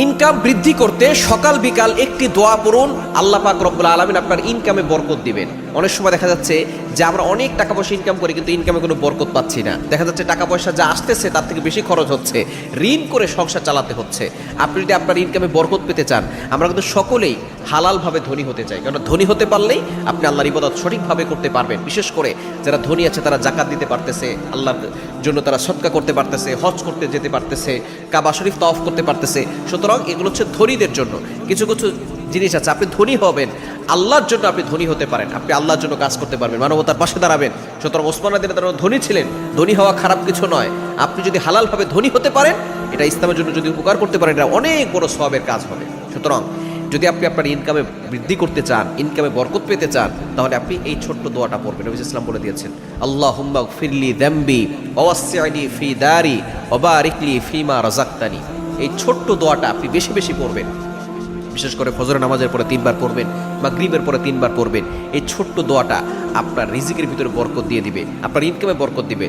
Income বৃদ্ধি করতে সকাল বিকাল একটি দোয়া পড়ুন, আল্লাহ পাক রব্বুল আলামিন আপনার ইনকামে বরকত দিবেন। অনেক সময় দেখা যাচ্ছে যে আমরা অনেক টাকা পয়সা ইনকাম করি কিন্তু ইনকামে কোনো বরকত পাচ্ছি না। দেখা যাচ্ছে টাকা পয়সা যা আসতেছে তার থেকে বেশি খরচ হচ্ছে, ঋণ করে সংসার চালাতে হচ্ছে। আপনি যদি আপনার ইনকামে বরকত পেতে চান, আমরা কিন্তু সকলেই হালালভাবে ধনী হতে চাই, কারণ ধনী হতে পারলেই আপনি আল্লাহর ইবাদত সঠিকভাবে করতে পারবেন। বিশেষ করে যারা ধনী আছে তারা জাকাত দিতে পারতেছে, আল্লাহর জন্য তারা সদকা করতে পারতেছে, হজ করতে যেতে পারতেছে, কাবা শরীফ তাওয়াফ করতে পারতেছে। সুতরাং এগুলো হচ্ছে ধনীদের জন্য। কিছু কিছু জিনিস আছে, আপনি ধনী হবেন, আল্লাহর জন্য আপনি ধনী হতে পারেন, আপনি আল্লাহর জন্য কাজ করতে পারবেন, মানবতার পাশে দাঁড়াবেন। সুতরাং ওসমান রাদিয়াল্লাহু তাআলা ধনী ছিলেন, ধনী হওয়া খারাপ কিছু নয়। আপনি যদি হালালভাবে ধনী হতে পারেন, এটা ইসলামের জন্য যদি উপকার করতে পারেন, এটা অনেক বড় সওয়াবের কাজ হবে। সুতরাং যদি আপনি আপনার ইনকামে বৃদ্ধি করতে চান, ইনকামে বরকত পেতে চান, তাহলে আপনি এই ছোট্ট দোয়াটা পড়বেন। নবী ইসলাম বলে দিয়েছেন, আল্লাহুম্মা গফিরলি যামবি ওয়াসসি'নি ফি দারি ওয়া বারিকলি ফিমা রাযাকতানি। এই ছোট্ট দোয়াটা আপনি বেশি বেশি পড়বেন। বিশেষ করে ফজরের নামাজের পরে 3 বার পড়বেন, মাগরিবের পরে 3 বার পড়বেন। এই ছোট্ট দোয়াটা আপনার রিজিকের ভিতরে বরকত দিয়ে দিবে, আপনার ইনকামে বরকত দিবে।